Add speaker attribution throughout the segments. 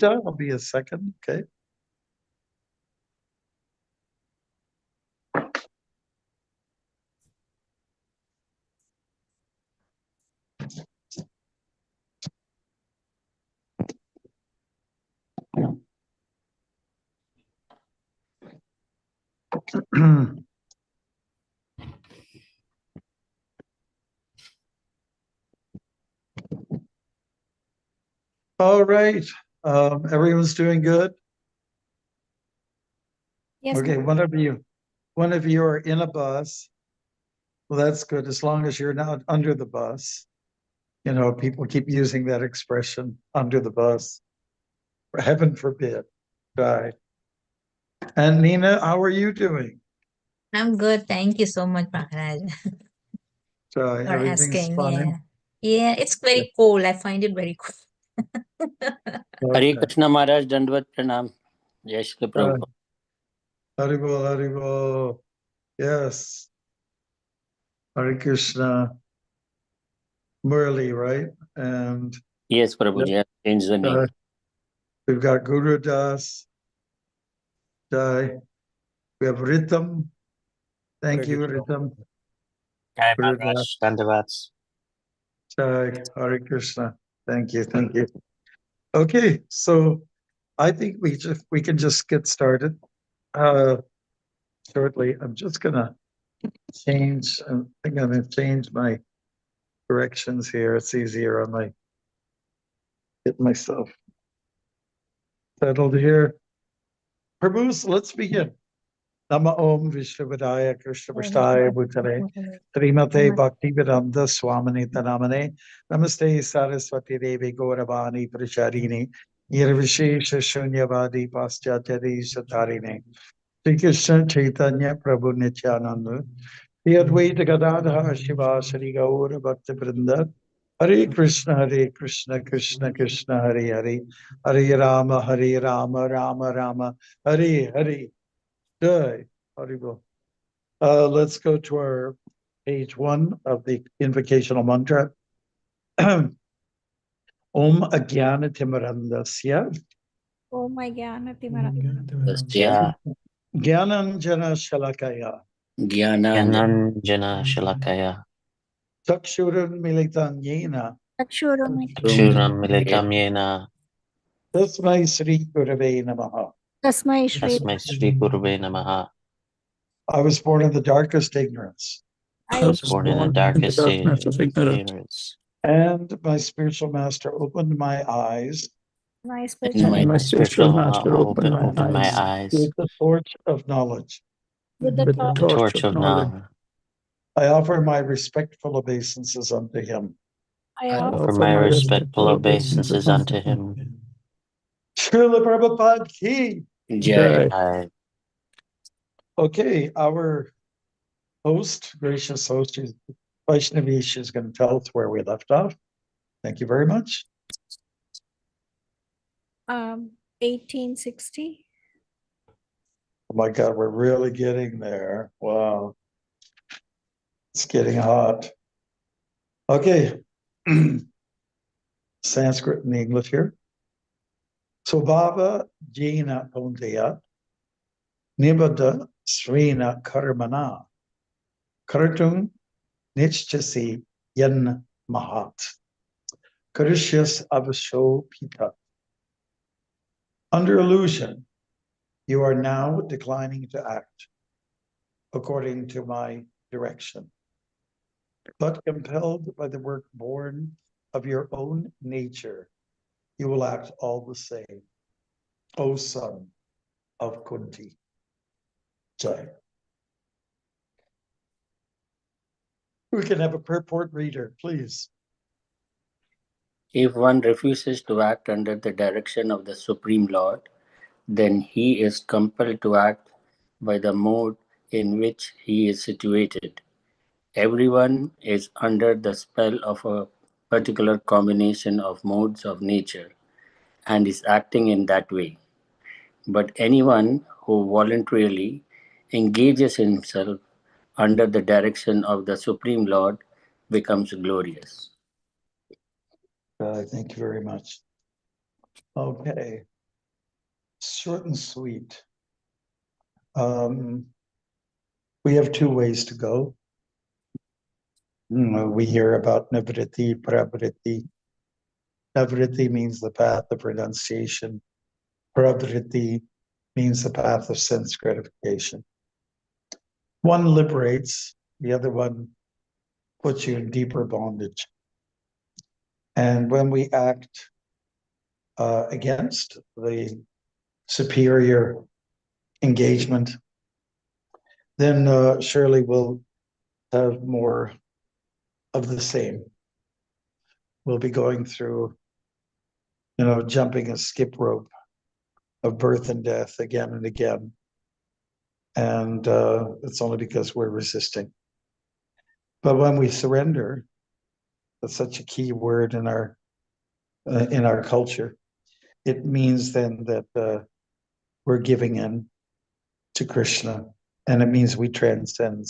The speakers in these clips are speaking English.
Speaker 1: I'll be a second. Okay. All right. Everyone's doing good.
Speaker 2: Yes.
Speaker 1: Okay. One of you are in a bus. Well, that's good. As long as you're not under the bus. You know, people keep using that expression, under the bus. Heaven forbid. Die. And Nina, how are you doing?
Speaker 3: I'm good. Thank you so much, Maharaj,
Speaker 1: Die.
Speaker 3: for
Speaker 1: Everything's
Speaker 3: asking.
Speaker 1: fine.
Speaker 3: Yeah, it's very cold. I find it very cold.
Speaker 4: Hare Krishna Maharaj, Dandvat Pranam. Jai Shri Prabhu.
Speaker 1: Haribol, Haribol. Yes. Hare Krishna. Murli, right? And
Speaker 4: Yes, Prabhuji, I changed the name.
Speaker 1: we've got Guru Das. Jai. We have Ritam. Thank you, Ritam.
Speaker 5: Jai
Speaker 1: Guru
Speaker 5: Maharaj,
Speaker 1: Das.
Speaker 5: Dandavats.
Speaker 1: Jai. Hare Krishna. Thank you. Thank you. Okay, so I think we can just get started shortly. I'm just gonna change. I'm gonna change my directions here. It's easier on my get myself settled here. Prabhus, let's begin. Nama Om Vishnuvadaya Krishna Prasthaya Bhutale Srimate Bhaktivedanta Swamini Tanamane Namaste Saraswati Devi Gauravani Pracharini Nirvishesha Shunyavadi Paschatari Satarine Sri Krishna Chaitanya Prabhu Nityananda Sri Advaita Gadadhara Shiva Sri Gaura Bhakta Vrinda Hare Krishna Krishna Krishna Hare Hare Hare Rama Rama Rama Hare Hare. Jai. Haribol. Let's go to our page 1 of the invocational mantra. Om Agyana Timarandasya
Speaker 2: Oh my God.
Speaker 4: Tasya
Speaker 1: Gyananjana Shalakaya
Speaker 4: Gyananjana
Speaker 5: Jnananjana Shalakaya.
Speaker 1: Chakshuran Militan Yena
Speaker 2: Akshuram.
Speaker 5: Shuram Militam Yena.
Speaker 1: Tasmai Sri Gurave Namaha.
Speaker 2: Tasmai Shri.
Speaker 5: Tasmai Sri Gurve Namaha.
Speaker 1: I was born in the darkest ignorance,
Speaker 5: I was born in the darkest
Speaker 6: darkness of ignorance.
Speaker 5: ignorance.
Speaker 1: and my spiritual master opened my eyes
Speaker 2: My
Speaker 4: and
Speaker 2: spiritual.
Speaker 5: And my spiritual master opened my
Speaker 6: eyes
Speaker 5: eyes
Speaker 1: with the torch of knowledge.
Speaker 2: With the
Speaker 6: with
Speaker 2: thought.
Speaker 6: the
Speaker 5: the torch of knowledge.
Speaker 1: I offer my respectful obeisances unto him.
Speaker 2: I
Speaker 5: I
Speaker 2: offer
Speaker 5: offer my respectful obeisances unto him.
Speaker 1: Srila Prabhupada ki.
Speaker 4: Jai.
Speaker 5: I
Speaker 1: Okay, our host, gracious host, Vaishnavi, she's going to tell us where we left off. Thank you very much.
Speaker 2: 1860.
Speaker 1: Oh my God, we're really getting there. Wow. It's getting hot. Okay. Sanskrit and English here. Svabhava jena punteya nibada srina karmana kartum nichchasi yan mahat karishyas avasho pita. Under illusion, you are now declining to act according to my direction, but compelled by the work born of your own nature, you will act all the same, O son of Kunti. Jai. We can have a purport reader, please.
Speaker 4: If one refuses to act under the direction of the Supreme Lord, then he is compelled to act by the mode in which he is situated. Everyone is under the spell of a particular combination of modes of nature and is acting in that way. But anyone who voluntarily engages himself under the direction of the Supreme Lord becomes glorious.
Speaker 1: Thank you very much. Okay. short and sweet. We have two ways to go. We hear about Nivriti, Pravriti. Nivriti means the path of renunciation. Pravriti means the path of sense gratification. One liberates, the other one puts you in deeper bondage. And when we act against the superior engagement, then surely we'll have more of the same. We'll be going through, jumping a skip rope of birth and death again and again. And it's only because we're resisting. But when we surrender, that's such a key word in our culture. It means then that we're giving in to Krishna, and it means we transcend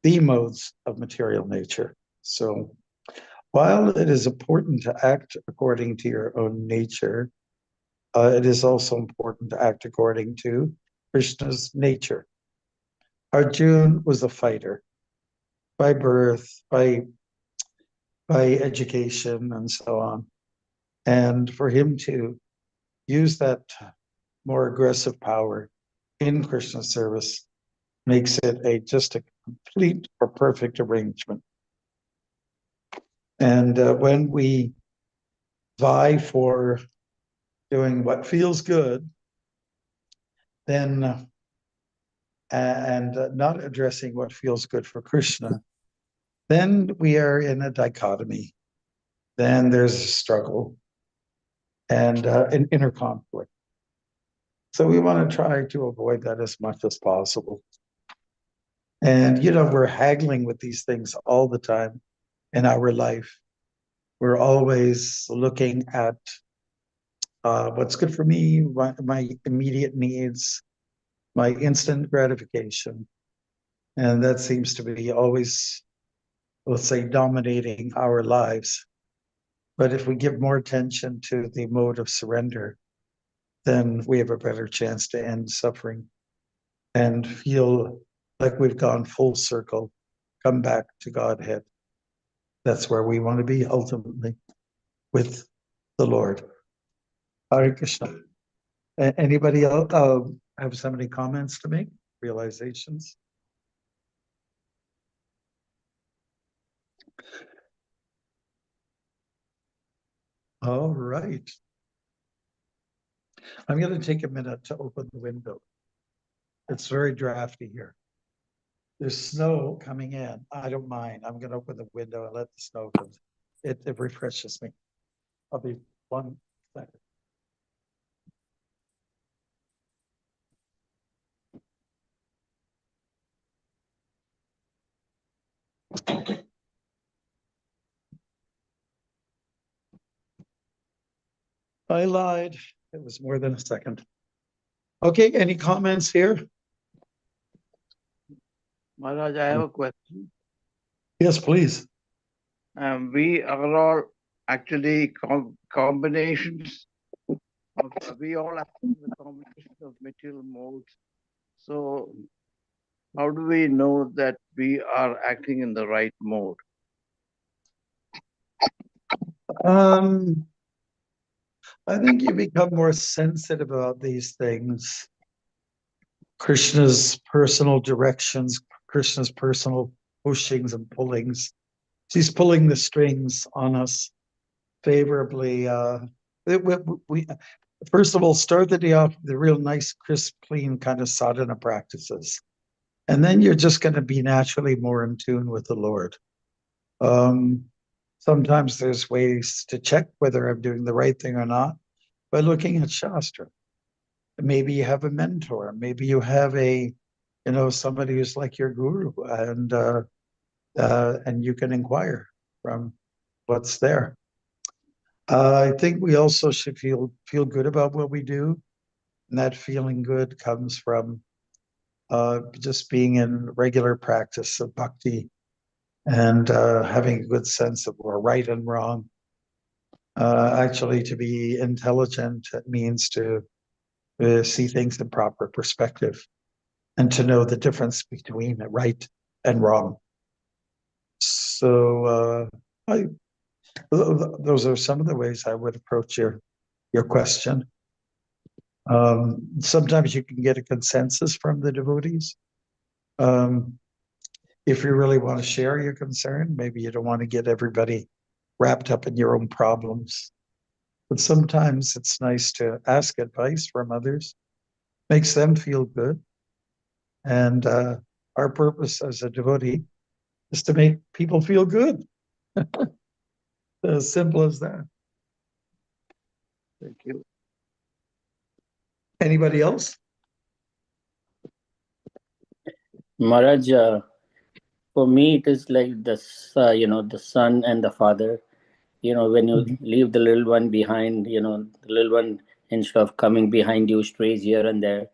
Speaker 1: the modes of material nature. So while it is important to act according to your own nature, it is also important to act according to Krishna's nature. Arjuna was a fighter by birth, by education, and so on. And for him to use that more aggressive power in Krishna's service makes it just a complete or perfect arrangement. And when we vie for doing what feels good, then and not addressing what feels good for Krishna, then we are in a dichotomy. Then there's a struggle and an inner conflict. So we want to try to avoid that as much as possible. And, we're haggling with these things all the time in our life. We're always looking at what's good for me, my immediate needs, my instant gratification. And that seems to be always, let's say, dominating our lives. But if we give more attention to the mode of surrender, then we have a better chance to end suffering and feel like we've gone full circle, come back to Godhead. That's where we want to be ultimately, with the Lord. Hare Krishna. Anybody else have so many comments to make, realizations? All right. I'm going to take a minute to open the window. It's very drafty here. There's snow coming in. I don't mind. I'm going to open the window and let the snow come. It refreshes me. I'll be 1 second. I lied. It was more than a second. Okay, any comments here?
Speaker 6: Maharaj, I have a question.
Speaker 1: Yes, please.
Speaker 6: We are all actually combinations we all acting the combination of material modes. So how do we know that we are acting in the right mode?
Speaker 1: I think you become more sensitive about these things. Krishna's personal directions, Krishna's personal pushings and pullings. He's pulling the strings on us favorably. We first of all start the day off with the real nice, crisp, clean kind of sadhana practices. And then you're just going to be naturally more in tune with the Lord. Sometimes there's ways to check whether I'm doing the right thing or not by looking at Shastra. Maybe you have a mentor. Maybe you have somebody who's like your guru, and you can inquire from what's there. I think we also should feel good about what we do, and that feeling good comes from just being in regular practice of bhakti and having a good sense of right and wrong. Actually, to be intelligent, it means to see things in proper perspective, and to know the difference between right and wrong. So those are some of the ways I would approach your question. Sometimes you can get a consensus from the devotees. If you really want to share your concern, maybe you don't want to get everybody wrapped up in your own problems. But sometimes it's nice to ask advice from others, makes them feel good. And our purpose as a devotee is to make people feel good. As simple as that. Thank you. Anybody else?
Speaker 4: Maharaj, for me, it is like the son and the father. When you leave the little one behind, the little one, instead of coming behind you, strays here and there.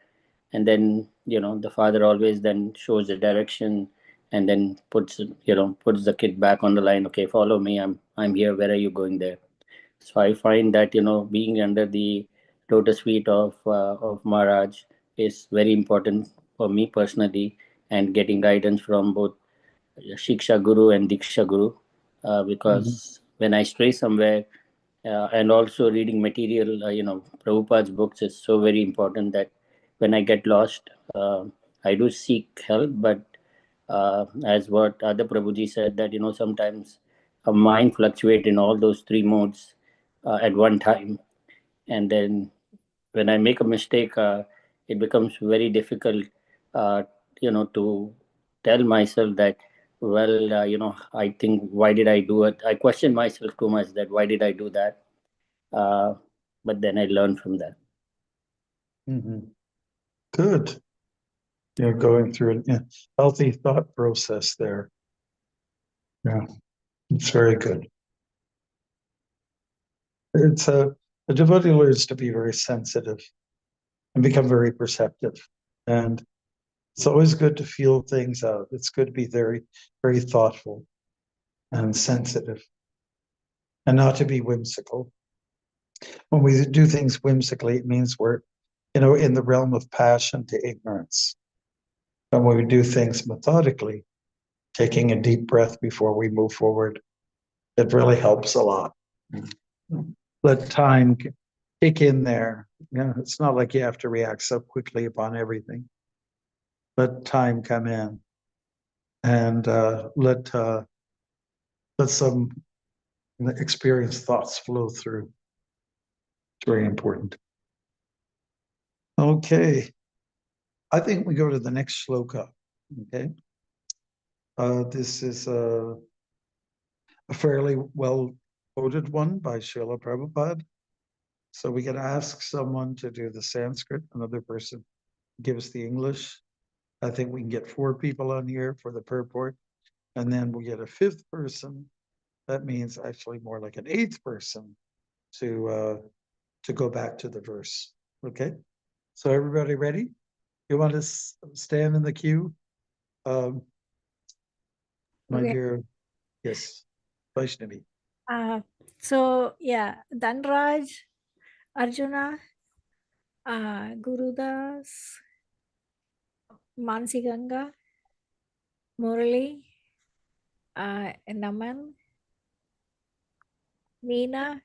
Speaker 4: And then, the father always then shows the direction and then puts the kid back on the line. Okay, follow me. I'm here. Where are you going there? So I find that, being under the lotus feet of Maharaj is very important for me personally, and getting guidance from both Shiksha Guru and Diksha Guru, because when I stray somewhere, and also reading material, Prabhupada's books is so very important that when I get lost, I do seek help. But as what other Prabhuji said, that sometimes a mind fluctuate in all those three modes at one time, and then when I make a mistake, it becomes very difficult, to tell myself that, well, I think, why did I do it? I question myself too much, that why did I do that? But then I learn from that.
Speaker 1: Good. You're going through a healthy thought process there. Yeah, it's very good. It's a devotee learns to be very sensitive and become very perceptive. And it's always good to feel things out. It's good to be very, very thoughtful and sensitive, and not to be whimsical. When we do things whimsically, it means we're, in the realm of passion to ignorance. And when we do things methodically, taking a deep breath before we move forward, it really helps a lot. Let time kick in there. It's not like you have to react so quickly upon everything. Let time come in, and let some experienced thoughts flow through. It's very important. Okay, I think we go to the next shloka. Okay, this is a fairly well quoted one by Srila Prabhupada. So we can ask someone to do the Sanskrit, another person gives the English. I think we can get 4 people on here for the purport, and then we'll get a 5th person. That means actually more like an 8th person to go back to the verse. Okay, so everybody ready? You want to stand in the queue? My
Speaker 2: Okay.
Speaker 1: dear, yes, Vaishnavi.
Speaker 2: So yeah, Dhanraj, Arjuna, Gurudas, Mansi Ganga, Murali, Naman, Meena,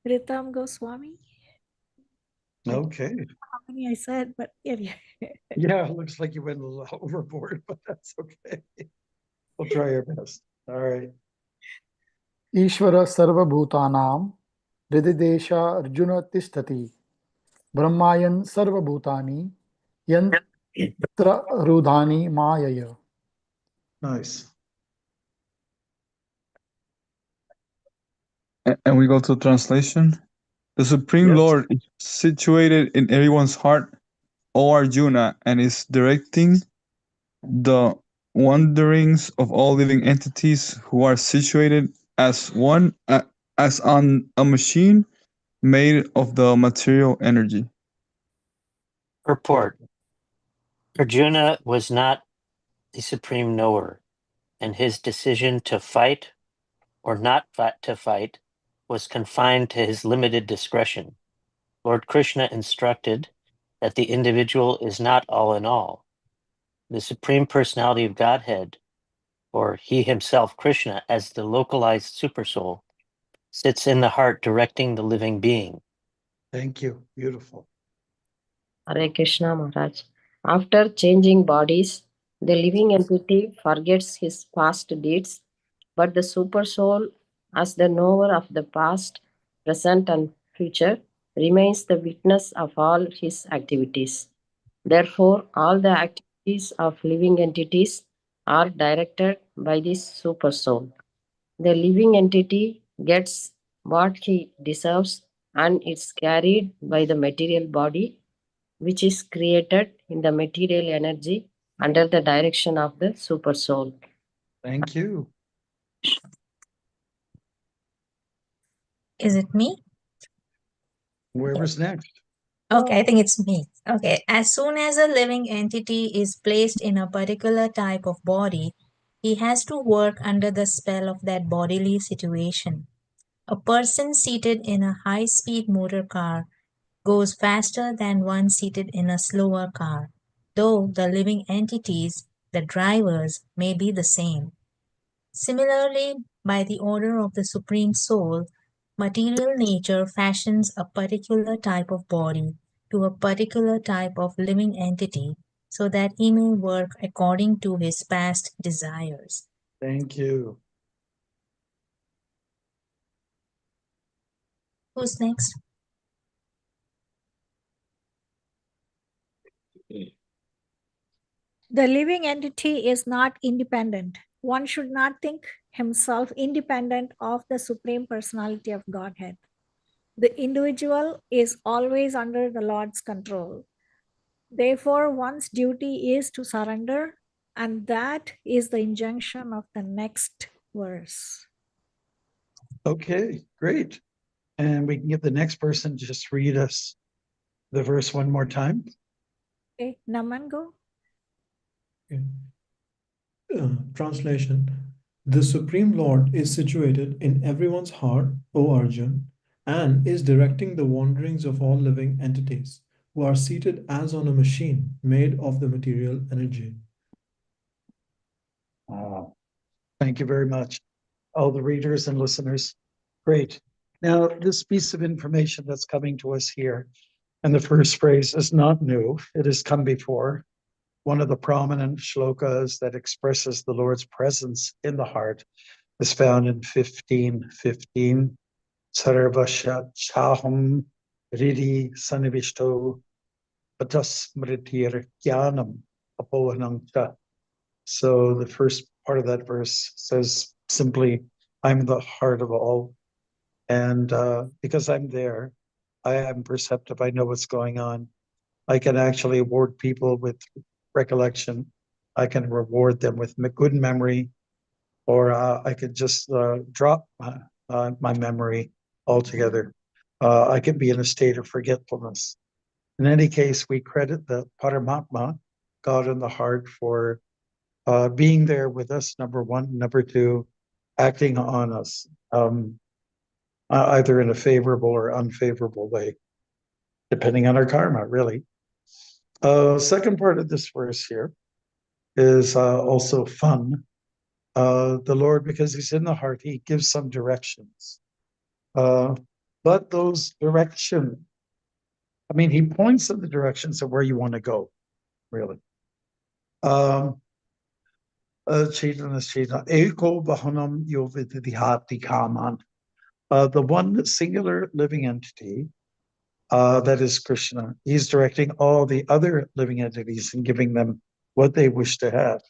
Speaker 2: Ritam Goswami.
Speaker 1: Okay.
Speaker 2: How many I said, but yeah.
Speaker 1: Yeah, it looks like you went a little overboard, but that's okay. We'll try our best. All right.
Speaker 7: ईश्वर सर्वभूतानां हृदिदेश अर्जुन तिष्ठति ब्रह्मायन सर्वभूतानि यन्त्र रूधानि मायया.
Speaker 1: Nice.
Speaker 8: And we go to translation. The Supreme
Speaker 1: Yes.
Speaker 8: Lord is situated in everyone's heart, O Arjuna, and is directing the wanderings of all living entities who are situated as on a machine made of the material energy.
Speaker 5: Purport. Arjuna was not the supreme knower, and his decision to fight or not to fight was confined to his limited discretion. Lord Krishna instructed that the individual is not all in all. The Supreme Personality of Godhead, or He Himself, Krishna, as the localized supersoul, sits in the heart directing the living being.
Speaker 1: Thank you. Beautiful.
Speaker 9: Hare Krishna Maharaj. After changing bodies, the living entity forgets his past deeds, but the super soul, as the knower of the past, present, and future, remains the witness of all his activities. Therefore, all the activities of living entities are directed by this super soul. The living entity gets what he deserves and is carried by the material body, which is created in the material energy under the direction of the super soul.
Speaker 1: Thank you.
Speaker 3: Is it me?
Speaker 1: Whoever's next.
Speaker 3: Okay, I think it's me. Okay, as soon as a living entity is placed in a particular type of body, he has to work under the spell of that bodily situation. A person seated in a high-speed motor car goes faster than one seated in a slower car, though the living entities, the drivers, may be the same. Similarly, by the order of the Supreme Soul, material nature fashions a particular type of body to a particular type of living entity so that he may work according to his past desires.
Speaker 1: Thank you.
Speaker 3: Who's next?
Speaker 2: The living entity is not independent. One should not think himself independent of the Supreme Personality of Godhead. The individual is always under the Lord's control. Therefore, one's duty is to surrender, and that is the injunction of the next verse.
Speaker 1: Okay, great. And we can get the next person to just read us the verse one more time.
Speaker 2: Okay, Naman, go.
Speaker 10: Okay. Translation. The Supreme Lord is situated in everyone's heart, O Arjun, and is directing the wanderings of all living entities, who are seated as on a machine made of the material energy.
Speaker 1: Thank you very much, all the readers and listeners. Great. Now, this piece of information that's coming to us here, and the first phrase is not new. It has come before. One of the prominent shlokas that expresses the Lord's presence in the heart is found in 15:15. Sarvasya chaham ridi sanivishto patasmritir jnanam apohanam cha. So the first part of that verse says simply, I'm the heart of all. And because I'm there, I am perceptive. I know what's going on. I can actually award people with recollection. I can reward them with good memory, or I could just drop my memory altogether. I could be in a state of forgetfulness. In any case, we credit the Paramatma, God in the heart, for being there with us, number one. Number two, acting on us, either in a favorable or unfavorable way, depending on our karma, really. Second part of this verse here is also fun. The Lord, because he's in the heart, he gives some directions. But those directions, I mean, he points in the directions of where you want to go, really. Eko Bahanam Yovidhati Kaman. The one singular living entity, that is Krishna, he's directing all the other living entities and giving them what they wish to have.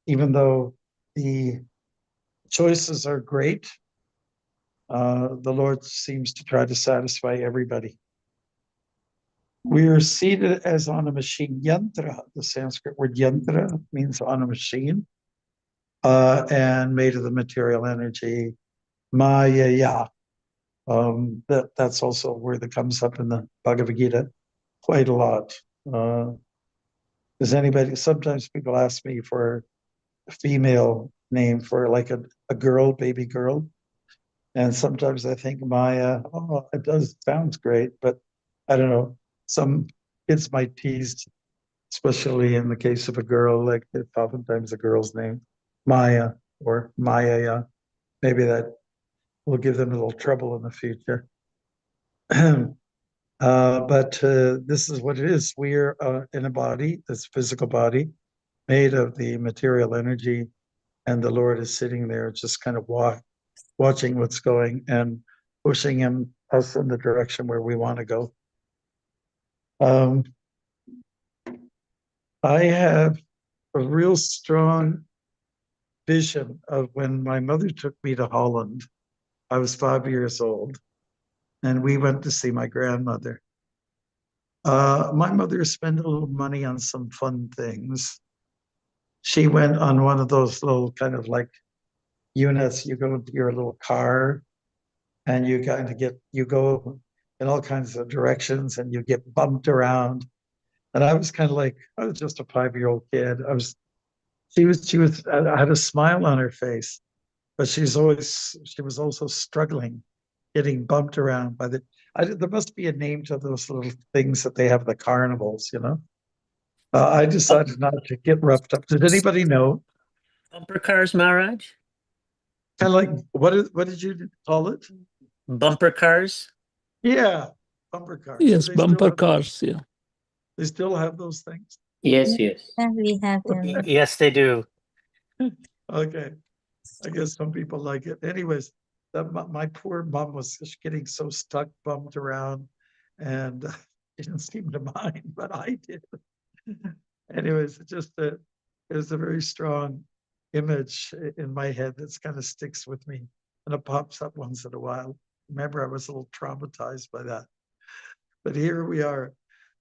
Speaker 1: Even though the choices are great, the Lord seems to try to satisfy everybody. We are seated as on a machine. Yantra, the Sanskrit word yantra, means on a machine, and made of the material energy. Maya. That's also a word that comes up in the Bhagavad Gita quite a lot. Does anybody, sometimes people ask me for a female name for like a girl, baby girl. And sometimes I think Maya, oh, it does sounds great, but I don't know. Some kids might tease, especially in the case of a girl, like it's oftentimes a girl's name, Maya or Maya. Maybe that will give them a little trouble in the future. But this is what it is. We're in a body, this physical body, made of the material energy, and the Lord is sitting there just kind of watching what's going and pushing us in the direction where we want to go. I have a real strong vision of when my mother took me to Holland. I was 5 years old, and we went to see my grandmother. My mother spent a little money on some fun things. She went on one of those little kind of like units. You go into your little car, and you kind of you go in all kinds of directions, and you get bumped around. And I was kind of like, I was just a 5-year-old kid. She had a smile on her face, but she was also struggling, getting bumped around by there must be a name to those little things that they have at the carnivals, you know? I decided not to get roughed up. Did anybody know?
Speaker 5: Bumper cars, Maharaj?
Speaker 1: Kind of like, what did you call it?
Speaker 5: Bumper cars?
Speaker 1: Yeah, bumper cars.
Speaker 11: Yes, bumper cars. Yeah.
Speaker 1: They still have those things?
Speaker 4: Yes, yes.
Speaker 3: And we have them.
Speaker 5: Yes, they do.
Speaker 1: Okay. I guess some people like it. Anyways, my poor mom was just getting so stuck, bumped around, and she didn't seem to mind, but I did. Anyways, it was a very strong image in my head that's kind of sticks with me, and it pops up once in a while. Remember, I was a little traumatized by that. But here we are,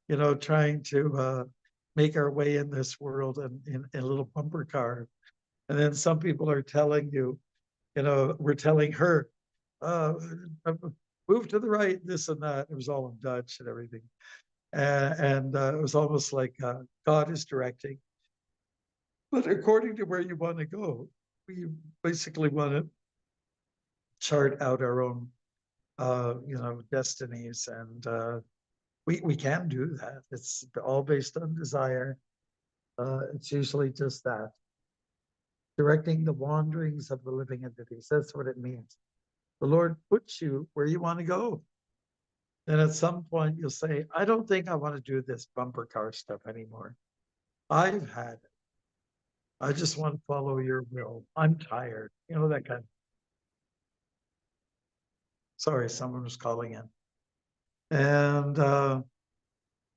Speaker 1: you know, trying to make our way in this world in a little bumper car. And then some people are telling you, you know, we're telling her, move to the right, this and that. It was all in Dutch and everything. And it was almost like God is directing. But according to where you want to go, we basically want to chart out our own, you know, destinies. And we can do that. It's all based on desire. It's usually just that. Directing the wanderings of the living entities. That's what it means. The Lord puts you where you want to go. Then at some point you'll say, I don't think I want to do this bumper car stuff anymore. I've had it. I just want to follow your will. I'm tired. You know, that kind of. Sorry, someone was calling in. And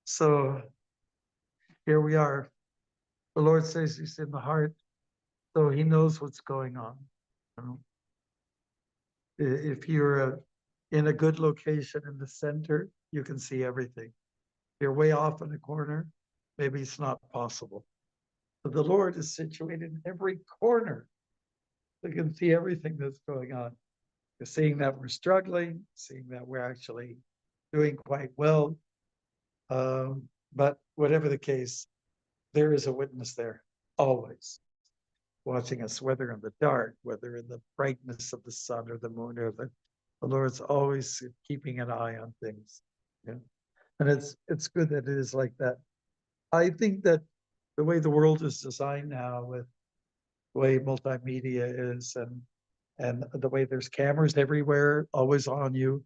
Speaker 1: so here we are. The Lord says he's in the heart, so he knows what's going on. You know? If you're in a good location in the center, you can see everything. If you're way off in a corner, maybe it's not possible. But the Lord is situated in every corner. You can see everything that's going on. You're seeing that we're struggling, seeing that we're actually doing quite well. But whatever the case, there is a witness there, always watching us, whether in the dark, whether in the brightness of the sun or the moon, or the Lord's always keeping an eye on things. Yeah. And it's good that it is like that. I think that the way the world is designed now, with the way multimedia is, and the way there's cameras everywhere, always on you,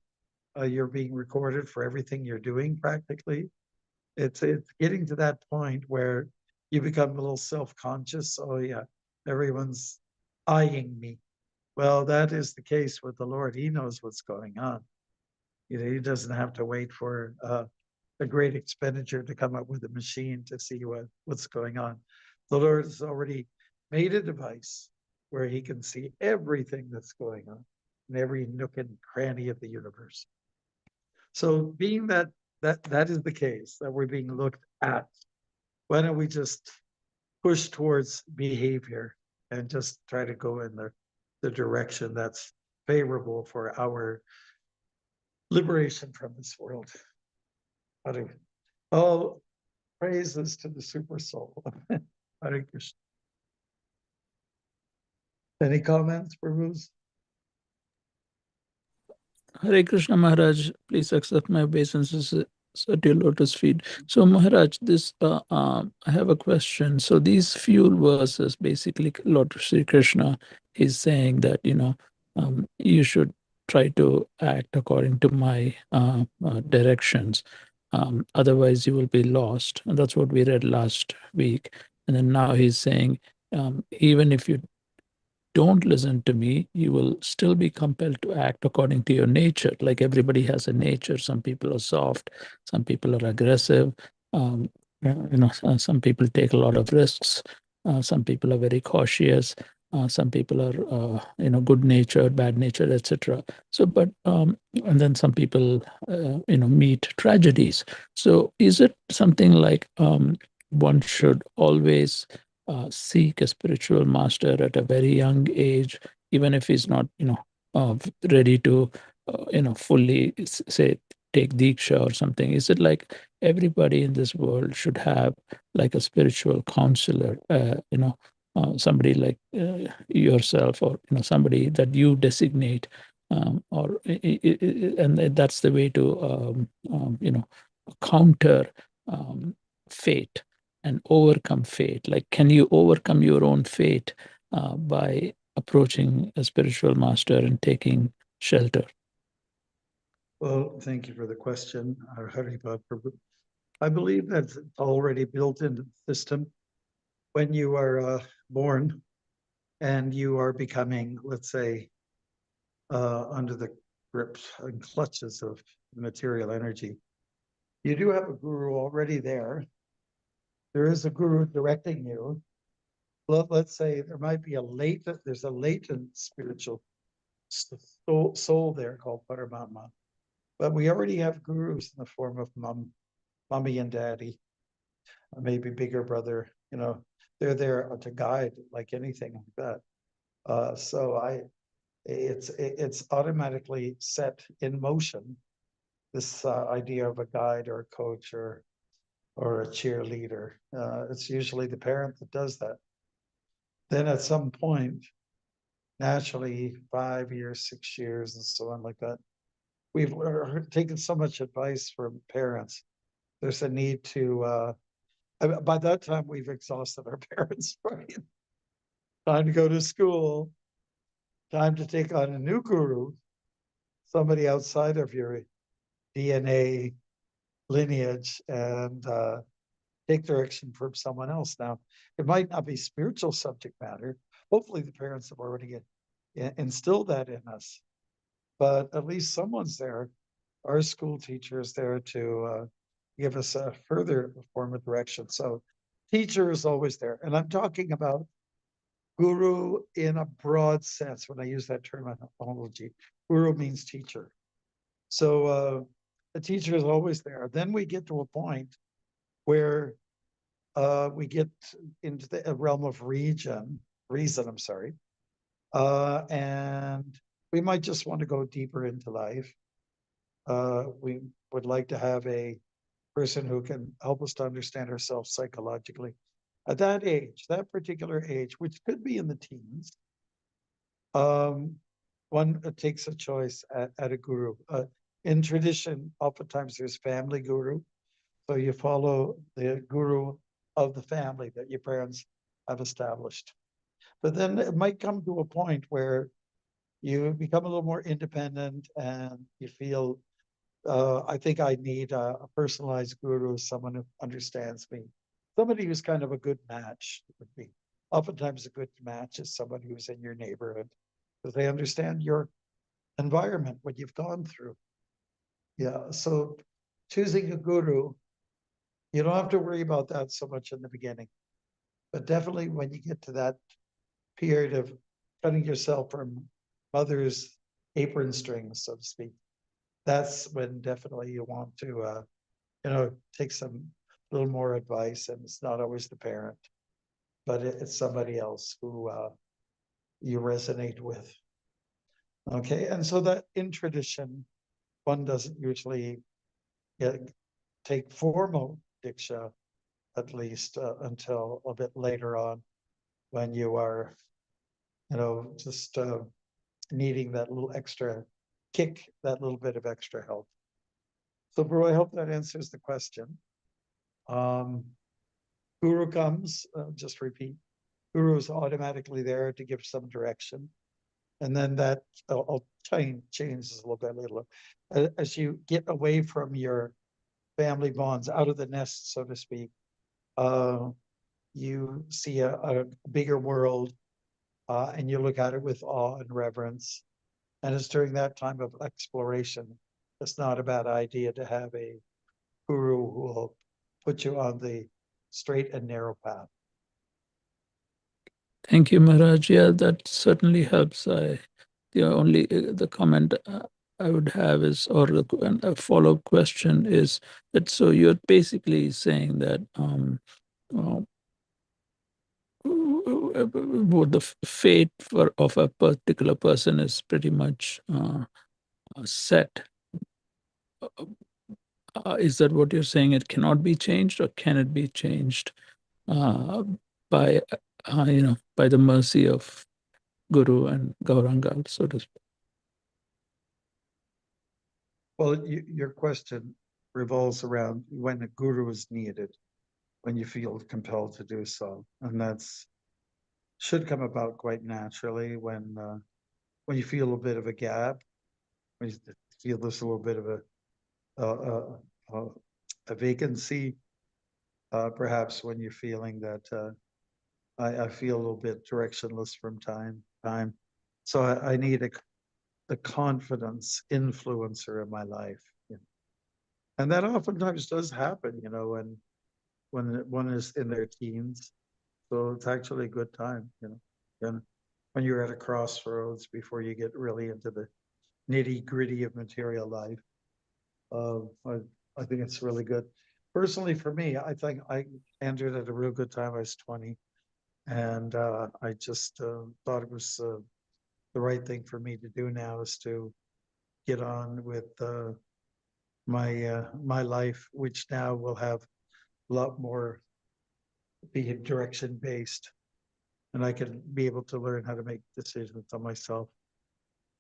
Speaker 1: you're being recorded for everything you're doing practically. It's getting to that point where you become a little self-conscious. Oh yeah, everyone's eyeing me. Well, that is the case with the Lord. He knows what's going on. You know, he doesn't have to wait for a great expenditure to come up with a machine to see what's going on. The Lord has already made a device where he can see everything that's going on in every nook and cranny of the universe. So being that is the case, that we're being looked at, why don't we just push towards behavior and just try to go in the direction that's favorable for our liberation from this world. All praises to the super soul. Hare Krishna. Any comments, Prabhus?
Speaker 11: Hare Krishna Maharaj, please accept my obeisances at your lotus feet. So Maharaj, this I have a question. So these few verses, basically, Lord Sri Krishna is saying that you should try to act according to my directions. Otherwise, you will be lost. And that's what we read last week. And then now he's saying, even if you don't listen to me, you will still be compelled to act according to your nature. Like everybody has a nature. Some people are soft, some people are aggressive. Um, some people take a lot of risks. Some people are very cautious. Some people are, good natured, bad natured, etc. So, but and then some people, meet tragedies. So, is it something like one should always seek a spiritual master at a very young age, even if he's not, ready to, fully say take diksha or something? Is it like everybody in this world should have like a spiritual counselor, somebody like yourself, or somebody that you designate, and that's the way to, counter fate and overcome fate? Like, can you overcome your own fate by approaching a spiritual master and taking shelter?
Speaker 1: Well, thank you for the question, Haripad Prabhu. I believe that's already built into the system. When you are born and you are becoming, let's say, under the grips and clutches of material energy, you do have a guru already there. There is a guru directing you. Let's say there might be there's a latent spiritual soul there called Paramatma. But we already have gurus in the form of mommy and daddy, maybe bigger brother. They're there to guide like anything like that. So it's automatically set in motion, this idea of a guide or a coach or a cheerleader. It's usually the parent that does that. Then at some point, naturally, 5 years, 6 years, and so on like that, we've taken so much advice from parents. There's a need to, by that time, we've exhausted our parents, right? Time to go to school, time to take on a new guru, somebody outside of your DNA lineage, and take direction from someone else. Now, it might not be spiritual subject matter. Hopefully the parents have already instilled that in us, but at least someone's there. Our school teacher is there to give us a further form of direction. So teacher is always there. And I'm talking about guru in a broad sense when I use that terminology. Guru means teacher. So the teacher is always there. Then we get to a point where we get into the realm of reason, and we might just want to go deeper into life. We would like to have a person who can help us to understand ourselves psychologically. At that age, that particular age, which could be in the teens, one takes a choice at a guru. In tradition, oftentimes there's family guru. So you follow the guru of the family that your parents have established. But then it might come to a point where you become a little more independent and you feel, I think I need a personalized guru, someone who understands me. Somebody who's kind of a good match would be. Oftentimes a good match is somebody who's in your neighborhood because they understand your environment, what you've gone through. Yeah, so choosing a guru, you don't have to worry about that so much in the beginning. But definitely when you get to that period of cutting yourself from mother's apron strings, so to speak, that's when definitely you want to, take some little more advice. And it's not always the parent, but it's somebody else who you resonate with. Okay, and so that in tradition, one doesn't usually take formal diksha, at least until a bit later on, when you are, just needing that little extra kick that little bit of extra help. So, bro, I hope that answers the question. Guru comes, just repeat, Guru is automatically there to give some direction. And then that changes a little bit later. As you get away from your family bonds, out of the nest, so to speak, you see a bigger world, and you look at it with awe and reverence. And it's during that time of exploration, it's not a bad idea to have a guru who will put you on the straight and narrow path.
Speaker 11: Thank you, Maharaj. Yeah, that certainly helps. The only the comment I would have is, or a follow-up question is that, so you're basically saying that what the fate of a particular person is pretty much set. Is that what you're saying? It cannot be changed, or can it be changed by by the mercy of Guru and Gauranga, so to speak?
Speaker 1: Well, your question revolves around when a guru is needed, when you feel compelled to do so, and that's should come about quite naturally when you feel a bit of a gap, when you feel there's a little bit of a vacancy, perhaps when you're feeling that I feel a little bit directionless from time to time. So I need the confidence influencer in my life. And that oftentimes does happen, when one is in their teens. So it's actually a good time, and when you're at a crossroads before you get really into the nitty gritty of material life. I think it's really good. Personally, for me, I think I entered at a real good time. I was 20, and I just thought it was the right thing for me to do now is to get on with my life, which now will have a lot more be direction based, and I can be able to learn how to make decisions on myself.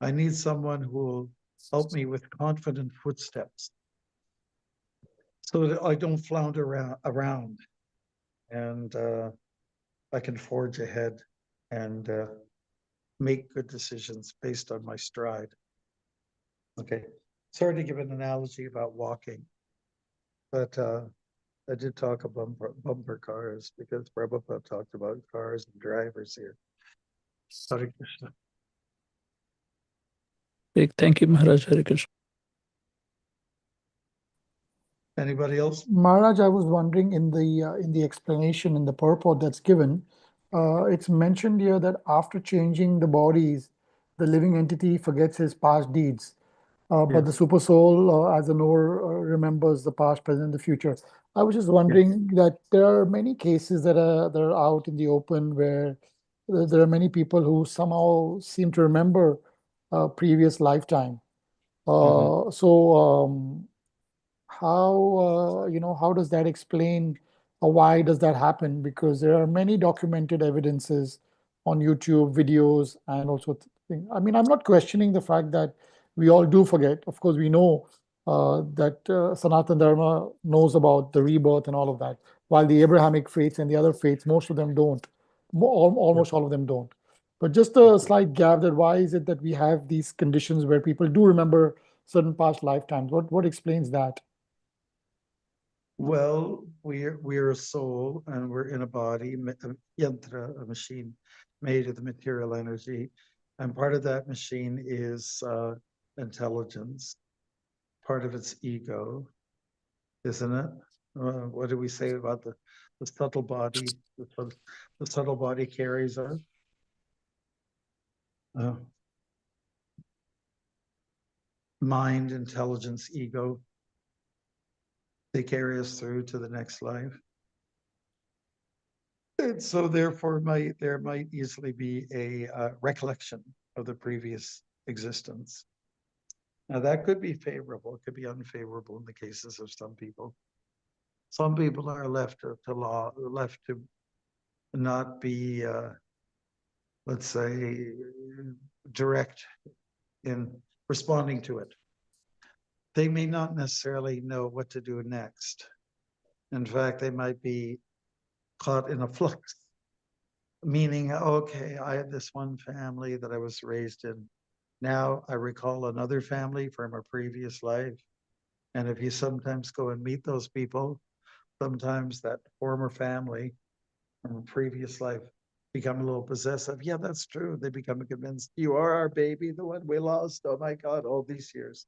Speaker 1: I need someone who will help me with confident footsteps, so that I don't flounder around, and I can forge ahead and make good decisions based on my stride. Okay, sorry to give an analogy about walking, but I did talk about bumper cars because Prabhupada talked about cars and drivers here. Hare Krishna.
Speaker 11: Thank you, Maharaj. Hare Krishna.
Speaker 1: Anybody else?
Speaker 7: Maharaj, I was wondering in the explanation, in the purport that's given, it's mentioned here that after changing the bodies, the living entity forgets his past deeds, but the super soul, as the knower, remembers the past, present, and the future. I was just wondering that there are many cases that are out in the open where there are many people who somehow seem to remember a previous lifetime. So how does that explain, or why does that happen? Because there are many documented evidences on YouTube videos and also things. I mean, I'm not questioning the fact that we all do forget. Of course, we know that Sanatana Dharma knows about the rebirth and all of that, while the Abrahamic faiths and the other faiths, most of them don't. Almost all of them don't. But just a slight gap, that why is it that we have these conditions where people do remember certain past lifetimes? What explains that?
Speaker 1: Well, we're a soul and we're in a body, a yantra, a machine made of the material energy, and part of that machine is intelligence. Part of it's ego, isn't it? What do we say about the subtle body? The subtle body carries our mind, intelligence, ego. They carry us through to the next life. And so therefore there might easily be a recollection of the previous existence. Now that could be favorable, it could be unfavorable in the cases of some people. Some people are left to not be, let's say, direct in responding to it. They may not necessarily know what to do next. In fact, they might be caught in a flux, meaning, okay, I had this one family that I was raised in. Now I recall another family from a previous life. And if you sometimes go and meet those people, sometimes that former family from a previous life become a little possessive. Yeah, that's true. They become convinced you are our baby, the one we lost. Oh my God, all these years.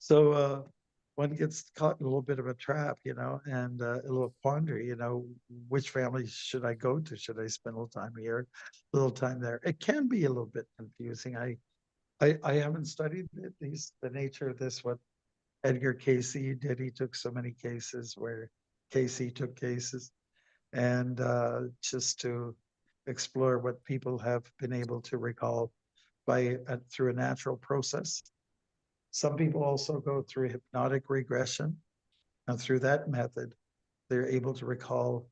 Speaker 1: So one gets caught in a little bit of a trap, and a little quandary, which family should I go to? Should I spend a little time here, a little time there? It can be a little bit confusing. I haven't studied the nature of this, what Edgar Casey did. He took so many cases where Casey took cases, and just to explore what people have been able to recall through a natural process. Some people also go through hypnotic regression, and through that method, they're able to recall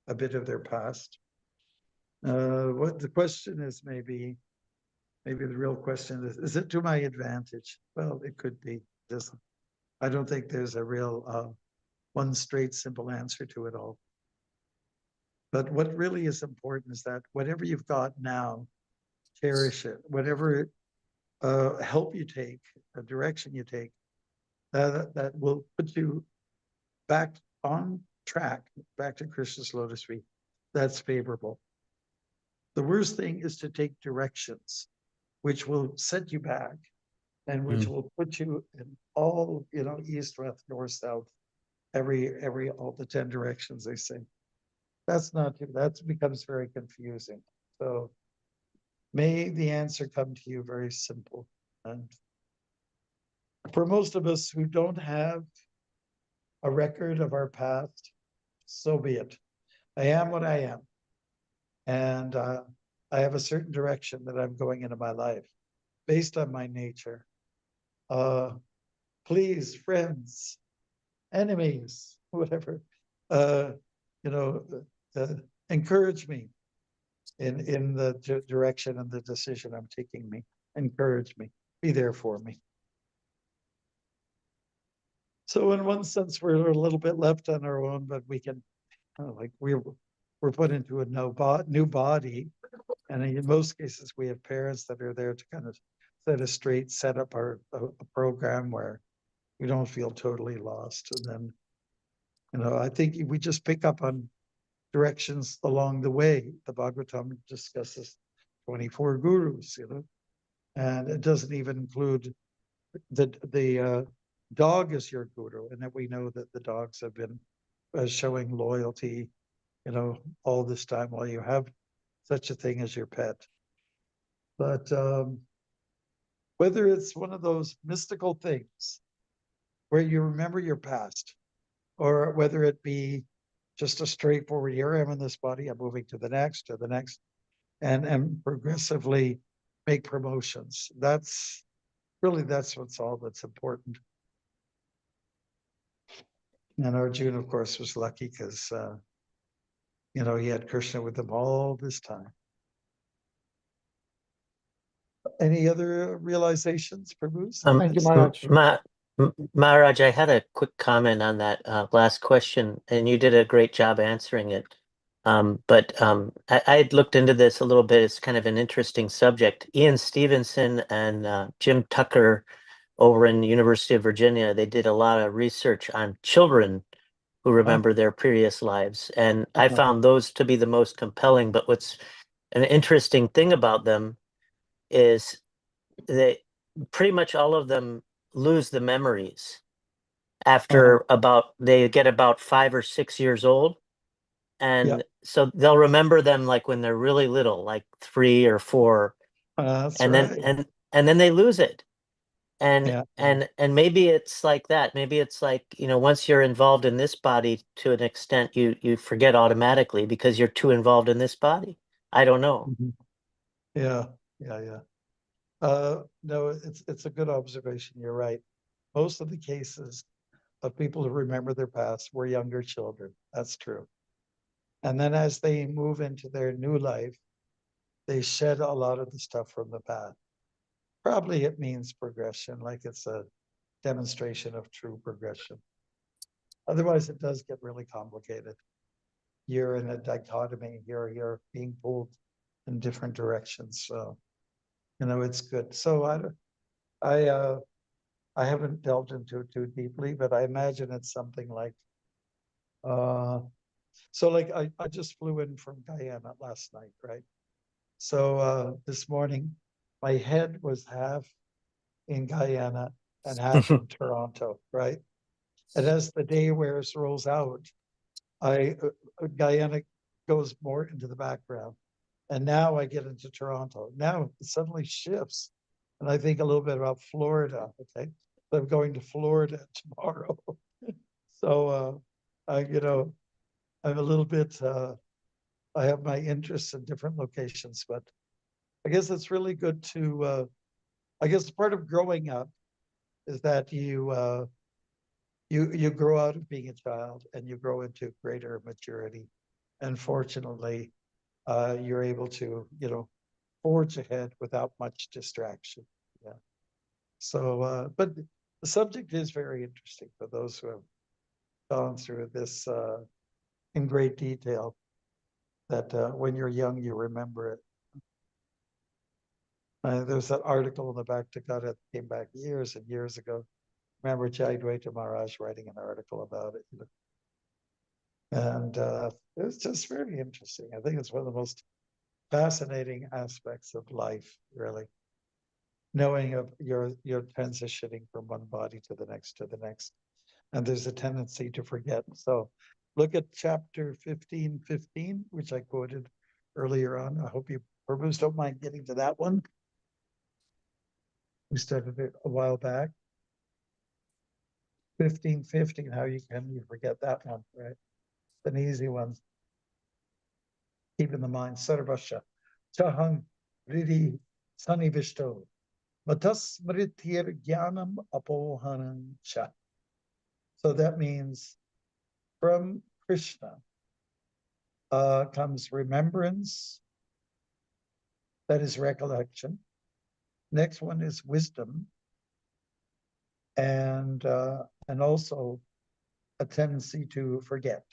Speaker 1: a bit of their past. What the question is, maybe the real question is it to my advantage? Well, it could be. I don't think there's a real one straight, simple answer to it all. But what really is important is that whatever you've got now, cherish it. Whatever help you take, a direction you take, that will put you back on track, back to Krishna's lotus feet. That's favorable. The worst thing is to take directions which will set you back and which will put you in all, east, west, north, south, all the 10 directions they say. That becomes very confusing. So may the answer come to you very simple. And for most of us who don't have a record of our past, so be it. I am what I am. And I have a certain direction that I'm going into my life based on my nature. Please, friends, enemies, whatever, encourage me in the direction and the decision I'm taking me. Encourage me. Be there for me. So in one sense, we're a little bit left on our own, but we can, we're put into a new body. And in most cases, we have parents that are there to kind of set us straight, set up a program where we don't feel totally lost. And then, I think we just pick up on directions along the way. The Bhagavatam discusses 24 gurus, and it doesn't even include the dog is your guru, and that we know that the dogs have been showing loyalty, all this time while you have such a thing as your pet. But whether it's one of those mystical things where you remember your past, or whether it be just a straightforward, here I am in this body, I'm moving to the next, and progressively make promotions. That's what's all that's important. And Arjuna, of course, was lucky because, he had Krishna with him all this time. Any other realizations, Prabhu?
Speaker 7: Thank you, Maharaj.
Speaker 5: Maharaj, I had a quick comment on that last question, and you did a great job answering it. But I had looked into this a little bit. It's kind of an interesting subject. Ian Stevenson and Jim Tucker over in the University of Virginia, they did a lot of research on children who remember their previous lives. And I found those to be the most compelling. But what's an interesting thing about them is they pretty much all of them lose the memories after they get about 5 or 6 years old. And so they'll remember them like when they're really little, like 3 or 4. And then they lose it. And maybe it's like that. Maybe it's like, once you're involved in this body to an extent, you forget automatically because you're too involved in this body. I don't know.
Speaker 1: Yeah. No, it's a good observation. You're right. Most of the cases of people who remember their past were younger children. That's true. And then as they move into their new life, they shed a lot of the stuff from the past. Probably it means progression, like it's a demonstration of true progression. Otherwise, it does get really complicated. You're in a dichotomy, you're being pulled in different directions. So, it's good. So I haven't delved into it too deeply, but I imagine it's something like, so like I just flew in from Guyana last night, right? So this morning, my head was half in Guyana and half in Toronto, right? And as the day rolls out, Guyana goes more into the background. And now I get into Toronto. Now it suddenly shifts. And I think a little bit about Florida. Okay. So I'm going to Florida tomorrow. So I'm a little bit I have my interests in different locations, but I guess it's really good to I guess part of growing up is that you grow out of being a child and you grow into greater maturity. And fortunately, you're able to, forge ahead without much distraction. Yeah. So, but the subject is very interesting for those who have gone through this in great detail, that when you're young, you remember it. There's that article in the back to God that came back years and years ago. Remember Jayadvaita Maharaj writing an article about it. And it was just very interesting. I think it's one of the most fascinating aspects of life, really. Knowing of you're transitioning from one body to the next, and there's a tendency to forget. So look at chapter 15:15, which I quoted earlier on. I hope you Prabhus don't mind getting to that one. We started it a while back. 15:15, how you forget that one, right? It's an easy one. Keep in the mind, Sarvasha, Chahang, Ridi, Sanivishto, Matas Mritir Jnanam Apohanam Cha. So that means from Krishna comes remembrance, that is recollection. Next one is wisdom, and also a tendency to forget.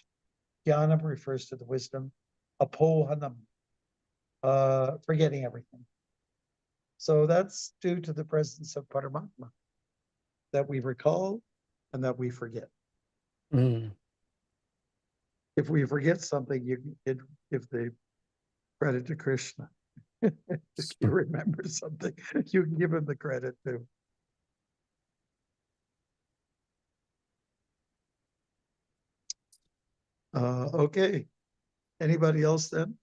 Speaker 1: Jnanam refers to the wisdom. Apohanam, forgetting everything. So that's due to the presence of Paramatma, that we recall and that we forget.
Speaker 5: Mm.
Speaker 1: If we forget something, you can give the credit to Krishna. If you remember something, you can give him the credit too. Okay. Anybody else then?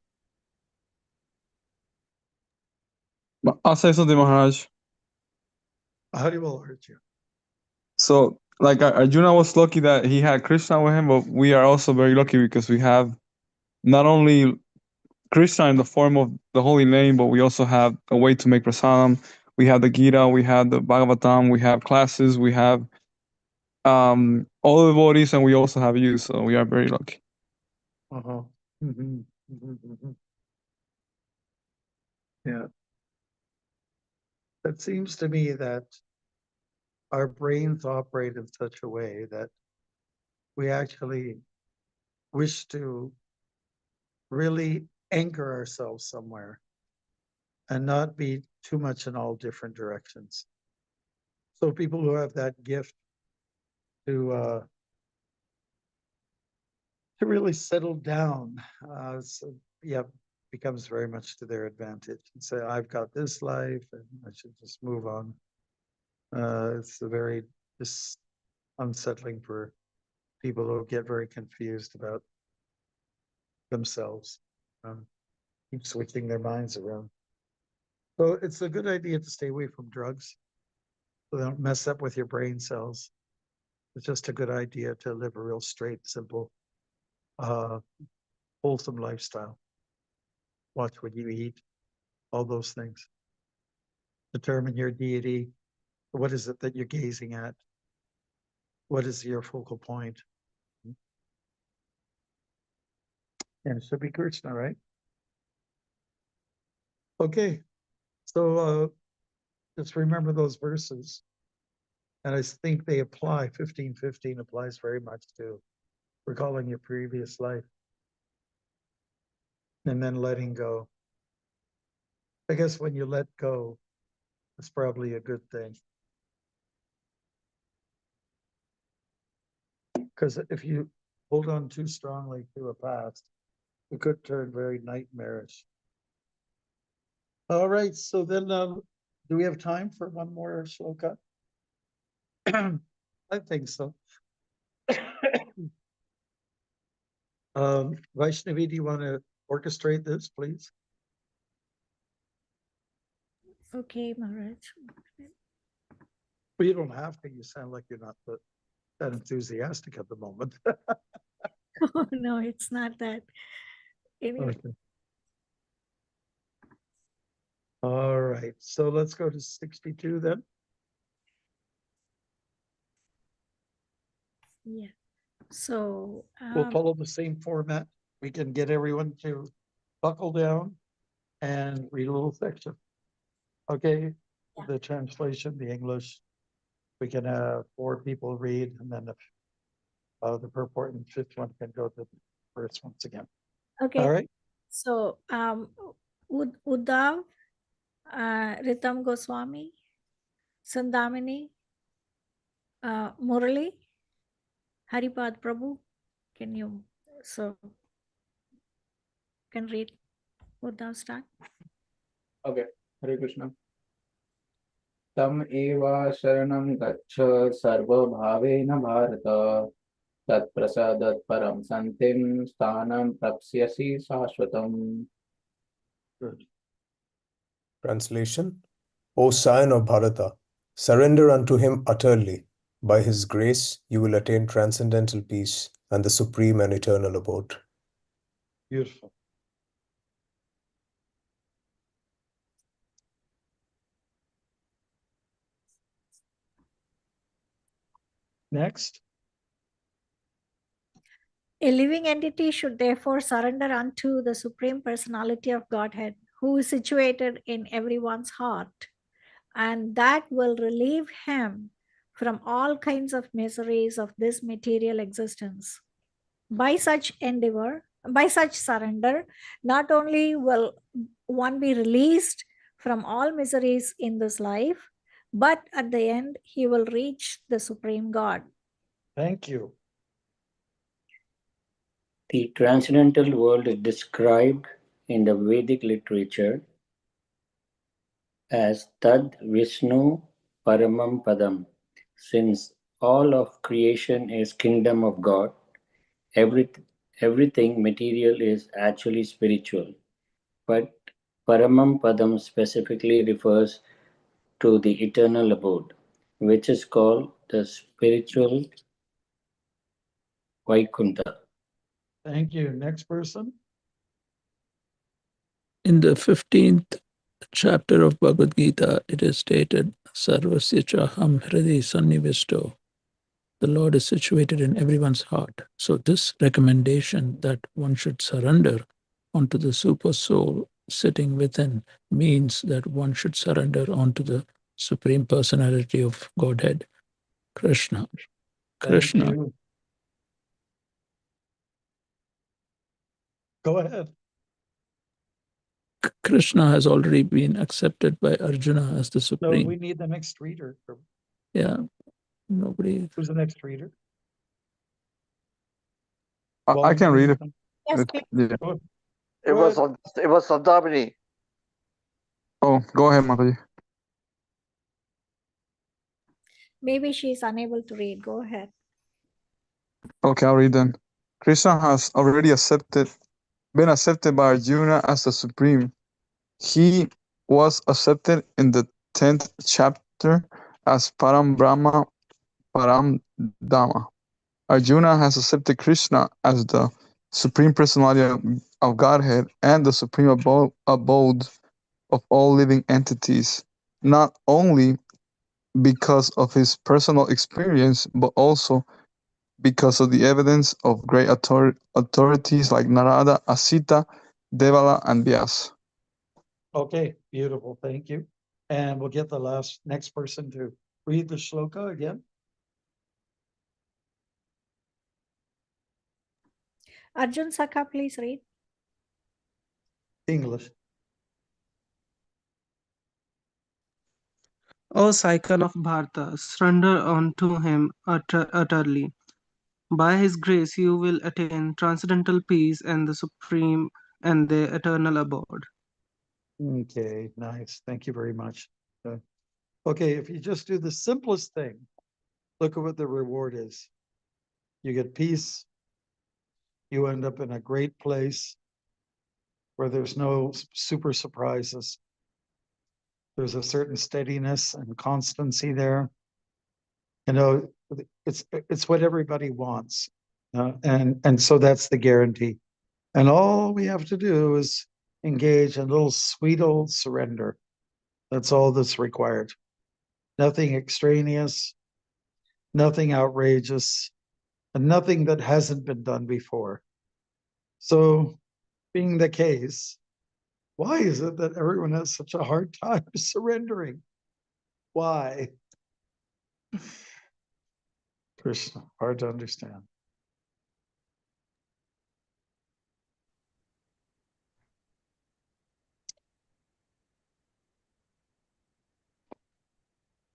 Speaker 8: I'll say something, Maharaj.
Speaker 1: How do you all hurt you?
Speaker 8: So, like Arjuna was lucky that he had Krishna with him, but we are also very lucky because we have not only Krishna in the form of the holy name, but we also have a way to make prasadam. We have the Gita, we have the Bhagavatam, we have classes, we have all the devotees, and we also have you. So we are very lucky.
Speaker 1: Uh-huh. Mm-hmm. Mm-hmm. Mm-hmm. Yeah. It seems to me that our brains operate in such a way that we actually wish to really anchor ourselves somewhere and not be too much in all different directions. So people who have that gift to really settle down, becomes very much to their advantage, and say, I've got this life and I should just move on. It's very unsettling for people who get very confused about themselves, keep switching their minds around. So it's a good idea to stay away from drugs so they don't mess up with your brain cells. It's just a good idea to live a real straight, simple, wholesome lifestyle. Watch what you eat, all those things. Determine your deity. What is it that you're gazing at? What is your focal point? And it should be Krishna, right? Okay. So just remember those verses. And I think they apply, 15:15 applies very much to recalling your previous life. And then letting go. I guess when you let go, it's probably a good thing. Because if you hold on too strongly to a past, it could turn very nightmarish. All right, so then do we have time for one more shloka? I think so. Vaishnavi, do you want to orchestrate this, please?
Speaker 2: Okay, Maharaj.
Speaker 1: Well, you don't have to. You sound like you're not that enthusiastic at the moment.
Speaker 2: Oh, no, it's not that. Anyway,
Speaker 1: Okay. All right, so let's go to 62 then.
Speaker 2: yeah. So
Speaker 1: We'll follow the same format. We can get everyone to buckle down and read a little section. Okay,
Speaker 2: Yeah.
Speaker 1: the translation, the English. We can have 4 people read, and then if the purport and 5th one can go to the first once again.
Speaker 2: okay.
Speaker 1: All right.
Speaker 2: So Uddhav, Ritam Goswami, Sandamini, Murali, Haripad Prabhu, can you can read Uddhav start?
Speaker 12: Okay, Hare Krishna. Tam eva sharanam gaccha sarva bhavena bharata tat prasadat param santim sthanam prapsyasi sashvatam.
Speaker 1: Good.
Speaker 13: Translation: O Scion of Bharata, surrender unto him utterly. By his grace, you will attain transcendental peace and the supreme and eternal abode.
Speaker 1: Beautiful. Next.
Speaker 2: A living entity should therefore surrender unto the Supreme Personality of Godhead, who is situated in everyone's heart, and that will relieve him from all kinds of miseries of this material existence. By such surrender, not only will one be released from all miseries in this life, but at the end, he will reach the Supreme God.
Speaker 1: Thank you.
Speaker 4: The transcendental world is described in the Vedic literature as Tad Vishnu Paramam Padam. Since all of creation is kingdom of God, everything material is actually spiritual. But Paramam Padam specifically refers to the eternal abode, which is called the spiritual Vaikuntha.
Speaker 1: Thank you. Next person.
Speaker 11: In the 15th chapter of Bhagavad Gita, it is stated, Sarvasya chaham hridi sannivisto. The Lord is situated in everyone's heart. So this recommendation that one should surrender onto the super soul sitting within means that one should surrender onto the Supreme Personality of Godhead, Krishna.
Speaker 1: Thank you. Go ahead.
Speaker 11: Krishna has already been accepted by Arjuna as the
Speaker 1: So
Speaker 11: Supreme.
Speaker 1: we need the next reader.
Speaker 11: Yeah, nobody.
Speaker 1: Who's the next reader?
Speaker 8: I can read it.
Speaker 2: Yes, please.
Speaker 8: Yeah.
Speaker 6: It was Sandamini.
Speaker 8: Oh, go ahead, Mataji.
Speaker 2: Maybe she is unable to read. Go ahead.
Speaker 8: Okay, I'll read then. Krishna has already been accepted by Arjuna as the Supreme. He was accepted in the 10th chapter as Param Brahma Param Dhamma. Arjuna has accepted Krishna as the Supreme Personality of Godhead and the Supreme Abode of all living entities, not only because of his personal experience, but also because of the evidence of great authorities like Narada, Asita, Devala, and Vyasa.
Speaker 1: Okay, beautiful. Thank you. And we'll get the next person to read the shloka again.
Speaker 2: Arjun Saka, please read.
Speaker 1: English.
Speaker 14: O cycle of Bharata, surrender unto him utterly. By his grace you will attain transcendental peace and the supreme and the eternal abode.
Speaker 1: Okay, nice. Thank you very much. Okay, if you just do the simplest thing, look at what the reward is. You get peace. You end up in a great place where there's no super surprises. There's a certain steadiness and constancy there. You know, it's what everybody wants. And so that's the guarantee. And all we have to do is engage in a little sweet old surrender. That's all that's required. Nothing extraneous, nothing outrageous, and nothing that hasn't been done before. So, being the case, why is it that everyone has such a hard time surrendering? Why? Krishna, hard to understand.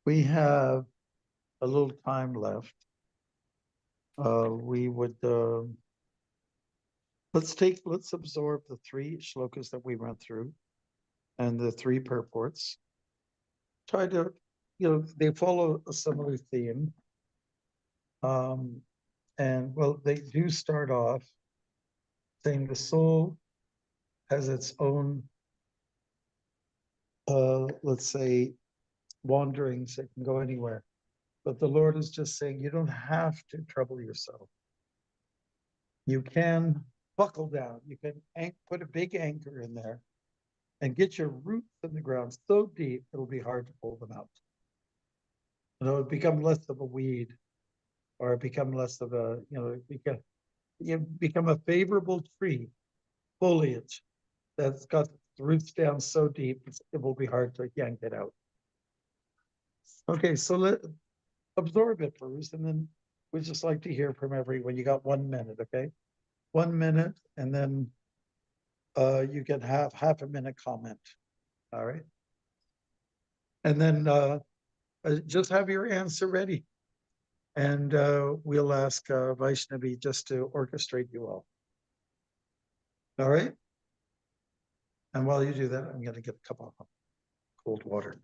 Speaker 1: We have a little time left. We would let's absorb the 3 shlokas that we went through and the 3 purports. Try to, they follow a similar theme. And well, they do start off saying the soul has its own, let's say, wanderings. It can go anywhere. But the Lord is just saying, you don't have to trouble yourself. You can buckle down. You can put a big anchor in there and get your roots in the ground so deep, it'll be hard to pull them out. It'll become less of a weed, or become less of a, you become a favorable tree, foliage that's got the roots down so deep, it will be hard to yank it out. Okay, so absorb it first, and then we'd just like to hear from everyone. You got 1 minute, okay? 1 minute, and then you can have half a minute comment. All right. And then just have your answer ready. And we'll ask Vaishnavi just to orchestrate you all. All right. And while you do that, I'm going to get a cup of cold water.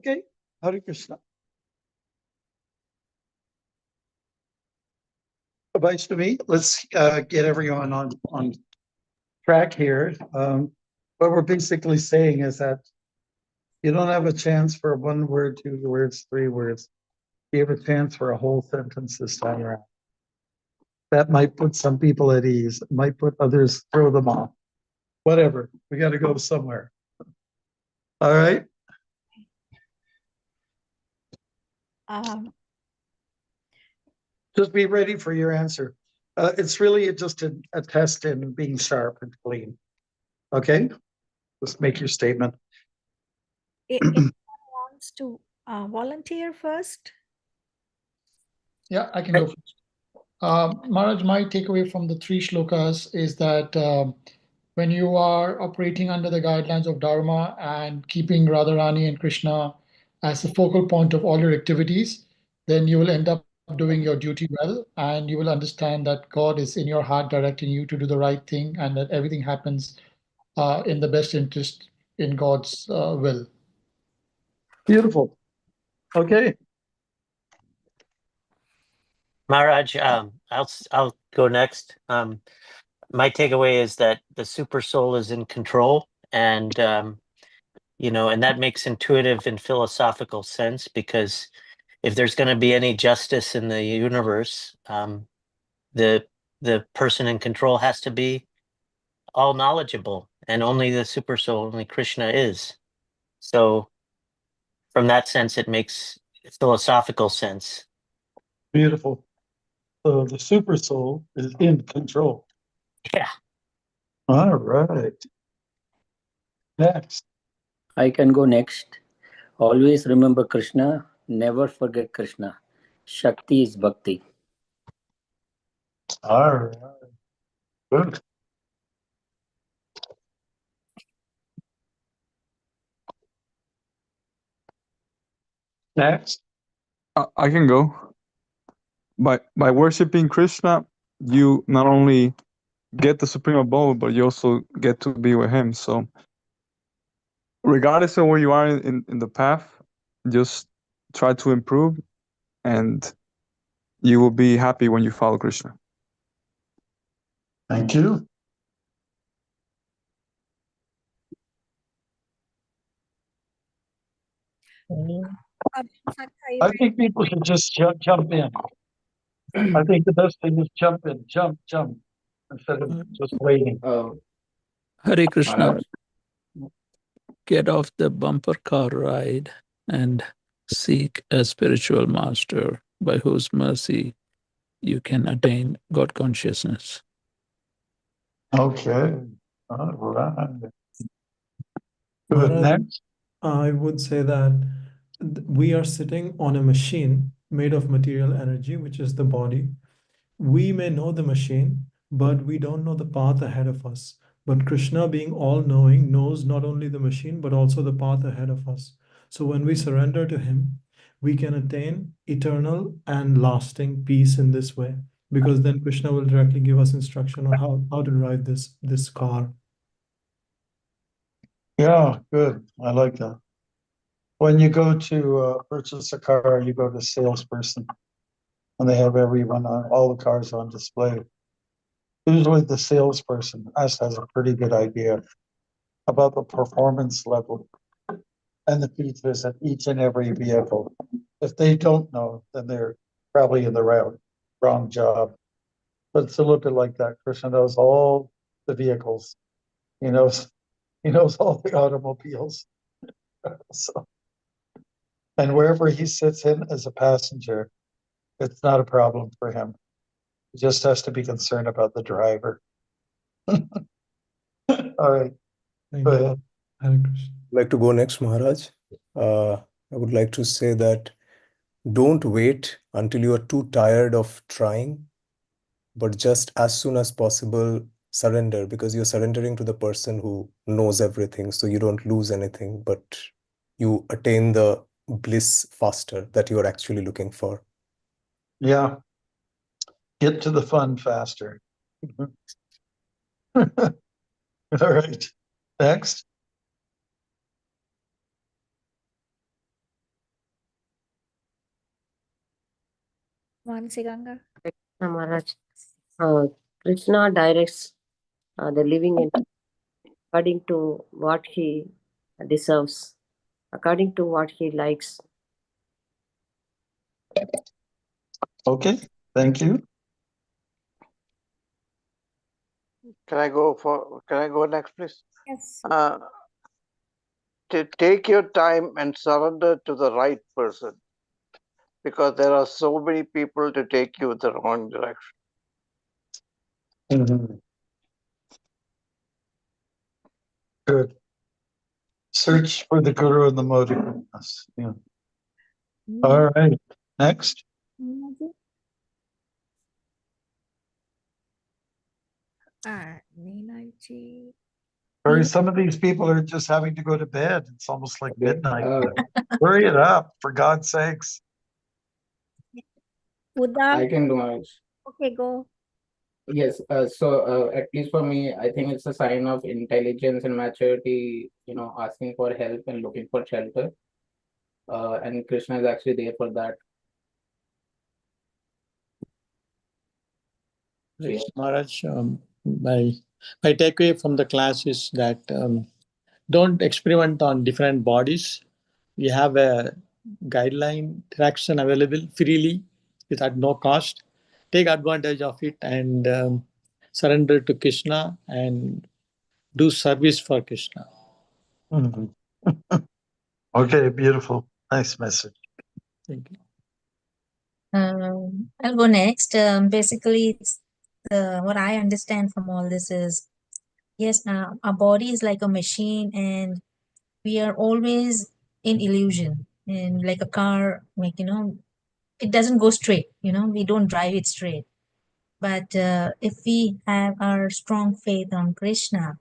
Speaker 1: Okay, Hare Krishna. Vaishnavi, let's get everyone on track here. What we're basically saying is that you don't have a chance for 1 word, 2 words, 3 words. You have a chance for a whole sentence this time around. That might put some people at ease. It might put others, throw them off. Whatever. We got to go somewhere. All right. Just be ready for your answer. It's really just a test in being sharp and clean. Okay. Just make your statement.
Speaker 2: If anyone wants to volunteer first.
Speaker 7: Yeah, I can go first. Maharaj, my takeaway from the 3 shlokas is that when you are operating under the guidelines of Dharma and keeping Radharani and Krishna as the focal point of all your activities, then you will end up doing your duty well, and you will understand that God is in your heart directing you to do the right thing, and that everything happens in the best interest in God's will.
Speaker 1: Beautiful. Okay.
Speaker 5: Maharaj, I'll go next. My takeaway is that the super soul is in control, and and that makes intuitive and philosophical sense, because if there's going to be any justice in the universe, the person in control has to be all knowledgeable, and only the super soul, only Krishna is. So from that sense, it makes philosophical sense.
Speaker 1: Beautiful. So the super soul is in control.
Speaker 5: Yeah.
Speaker 1: All right. Next.
Speaker 4: I can go next. Always remember Krishna, never forget Krishna. Shakti is Bhakti.
Speaker 1: All right. Good. Next.
Speaker 8: I can go. By worshiping Krishna, you not only get the supreme abode, but you also get to be with him. So regardless of where you are in the path, just try to improve, and you will be happy when you follow Krishna.
Speaker 1: Thank you. I think people should just jump in. I think the best thing is jump in, jump, instead of just waiting.
Speaker 11: Hare Krishna.
Speaker 12: Maharaj?
Speaker 11: Get off the bumper car ride and seek a spiritual master by whose mercy you can attain God consciousness.
Speaker 1: Okay. All right. Good.
Speaker 10: Maharaj,
Speaker 1: Next.
Speaker 10: I would say that we are sitting on a machine made of material energy, which is the body. We may know the machine, but we don't know the path ahead of us. But Krishna, being all knowing, knows not only the machine, but also the path ahead of us. So when we surrender to Him, we can attain eternal and lasting peace in this way, because then Krishna will directly give us instruction on how to drive this car.
Speaker 1: Yeah, good. I like that. When you go to purchase a car, you go to a salesperson, and they have everyone on all the cars on display. Usually the salesperson has a pretty good idea about the performance level and the features of each and every vehicle. If they don't know, then they're probably in the wrong job. But it's a little bit like that. Krishna knows all the vehicles. He knows all the automobiles. So, and wherever he sits in as a passenger, it's not a problem for him. He just has to be concerned about the driver. All right.
Speaker 10: Thank
Speaker 1: Go
Speaker 10: you.
Speaker 1: ahead.
Speaker 10: Hare Krishna.
Speaker 13: I'd like to go next, Maharaj. I would like to say that don't wait until you are too tired of trying, but just as soon as possible, surrender, because you're surrendering to the person who knows everything. So you don't lose anything, but you attain the bliss faster that you are actually looking for.
Speaker 1: Yeah. Get to the fun faster. All right. Next.
Speaker 2: Mansiganga.
Speaker 9: Maharaj, Krishna directs the living entity according to what he deserves, according to what he likes.
Speaker 1: Okay. Thank you.
Speaker 6: Can I go next, please?
Speaker 2: Yes.
Speaker 6: To take your time and surrender to the right person, because there are so many people to take you the wrong direction.
Speaker 1: Mhm. Good. Search for the guru and the motiveness. Yeah. All right. Next.
Speaker 2: Neenaji.
Speaker 1: Or some of these people are just having to go to bed. It's almost like
Speaker 12: Okay.
Speaker 1: midnight. Hurry it up, for God's sakes.
Speaker 2: Uddam,
Speaker 12: I can do Maharaj.
Speaker 2: okay, go.
Speaker 12: Yes, so at least for me, I think it's a sign of intelligence and maturity, asking for help and looking for shelter. And Krishna is actually there for that. So, yeah.
Speaker 15: Maharaj, my takeaway from the class is that don't experiment on different bodies. We have a guideline traction available freely at no cost. Take advantage of it and surrender to Krishna and do service for Krishna.
Speaker 1: Mhm. Okay, beautiful. Nice message.
Speaker 15: Thank you.
Speaker 3: I'll go next. Basically, it's what I understand from all this is, yes, our body is like a machine, and we are always in illusion. And like a car, like it doesn't go straight. We don't drive it straight. But if we have our strong faith on Krishna,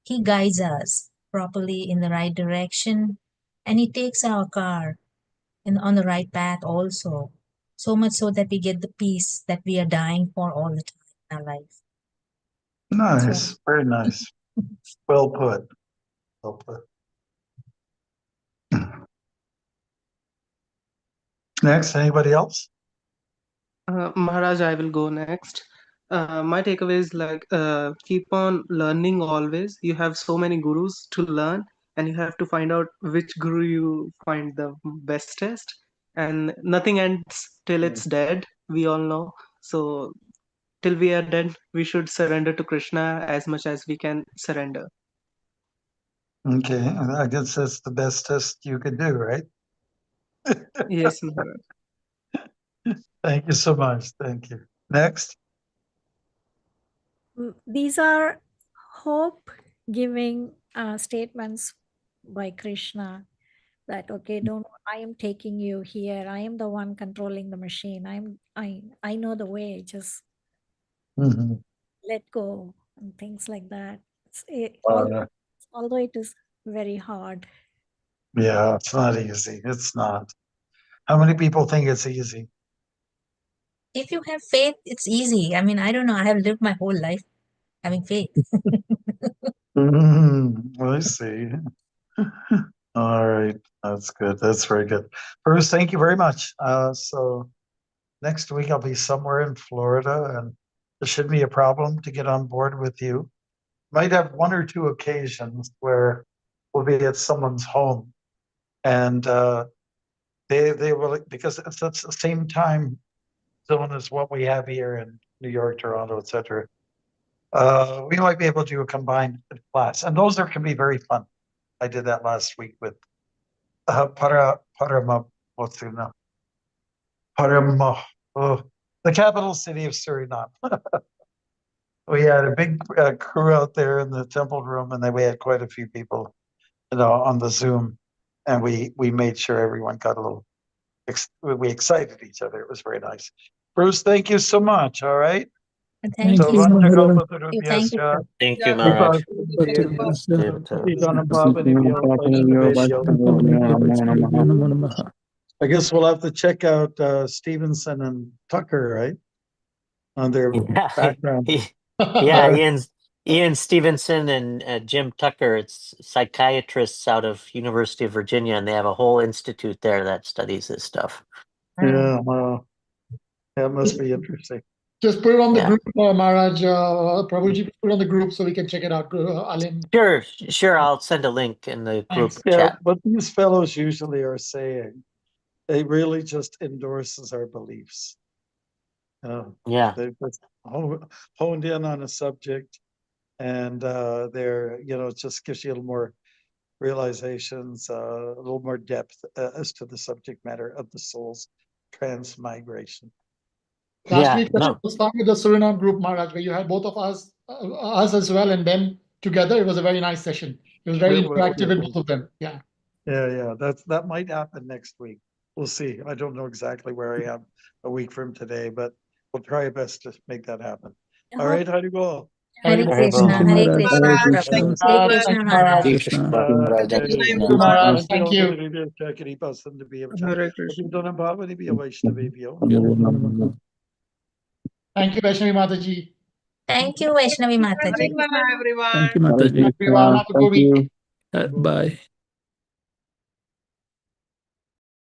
Speaker 3: he guides us properly in the right direction, and he takes our car on the right path also. So much so that we get the peace that we are dying for all the time in our life. That's
Speaker 1: Nice, very nice. Well put. Well put. Next, anybody else?
Speaker 14: Maharaj, I will go next. My takeaway is like keep on learning always. You have so many gurus to learn, and you have to find out which guru you find the bestest. And nothing ends till it's dead. We all know. So till we are dead, we should surrender to Krishna as much as we can surrender.
Speaker 1: Okay, I guess that's the best test you could do, right?
Speaker 14: Yes, Maharaj.
Speaker 1: Thank you so much. Thank you. Next.
Speaker 2: These are hope giving statements by Krishna that okay, don't I am taking you here. I am the one controlling the machine. I know the way. Just
Speaker 1: Mhm.
Speaker 2: let go and things like that.
Speaker 1: Uh,
Speaker 2: Although it is very hard.
Speaker 1: Yeah, it's not easy. It's not. How many people think it's easy?
Speaker 3: If you have faith, it's easy. I mean, I don't know. I have lived my whole life having faith.
Speaker 1: I see. All right, that's good. That's very good. Bruce, thank you very much. So next week I'll be somewhere in Florida, and there shouldn't be a problem to get on board with you. Might have one or two occasions where we'll be at someone's home, and they will, because it's the same time zone as what we have here in New York, Toronto, etc. We might be able to do a combined class, and those can be very fun. I did that last week with Parama, what's the name? Parama, the capital city of Suriname. We had a big crew out there in the temple room, and then we had quite a few people, on the Zoom, and we made sure everyone got a little. We excited each other. It was very nice. Bruce, thank you so much. All right.
Speaker 3: And thank you.
Speaker 1: Thank
Speaker 3: Thank you.
Speaker 5: Thank you, Maharaj.
Speaker 1: I guess we'll have to check out Stevenson and Tucker, right? On their background.
Speaker 5: Yeah, Ian Stevenson and Jim Tucker. It's psychiatrists out of University of Virginia, and they have a whole institute there that studies this stuff.
Speaker 1: Yeah, wow. That must be interesting.
Speaker 7: Just put it on the group, Maharaj. Prabhuji, put it on the group so we can check it out. Alim.
Speaker 5: Sure. I'll send a link in the group
Speaker 1: Yeah,
Speaker 5: chat.
Speaker 1: what these fellows usually are saying, they really just endorses our beliefs.
Speaker 5: Yeah.
Speaker 1: They've just honed in on a subject, and they're, it just gives you a little more realizations, a little more depth as to the subject matter of the soul's transmigration.
Speaker 7: Last week I was fun with the Suriname group, Maharaj, where you had both of us as well, and them together. It was a very nice session. It was very interactive with both of them. Yeah.
Speaker 1: Yeah. That might happen next week. We'll see. I don't know exactly where I am a week from today, but we'll try our best to make that happen. All right, how do you go?
Speaker 3: Hare
Speaker 5: Hare
Speaker 3: Krishna,
Speaker 5: Bol.
Speaker 3: Hare
Speaker 11: Hare
Speaker 3: Krishna,
Speaker 11: Krishna.
Speaker 3: Prabhu.
Speaker 14: Thank
Speaker 3: Hare
Speaker 14: you,
Speaker 3: Krishna
Speaker 14: Maharaj.
Speaker 3: Maharaj.
Speaker 11: Hare Krishna.
Speaker 8: Thank you, Maharaj. Thank you.
Speaker 14: Hare Krishna.
Speaker 7: Thank you, Vaishnavi Mataji.
Speaker 3: Thank you, Vaishnavi
Speaker 14: Hare
Speaker 3: Mataji.
Speaker 14: Krishna, everyone.
Speaker 11: Thank you,
Speaker 8: Hare
Speaker 11: Mataji.
Speaker 8: Krishna.
Speaker 7: Everyone, have a good
Speaker 8: Thank
Speaker 7: week.
Speaker 8: you.
Speaker 11: Bye.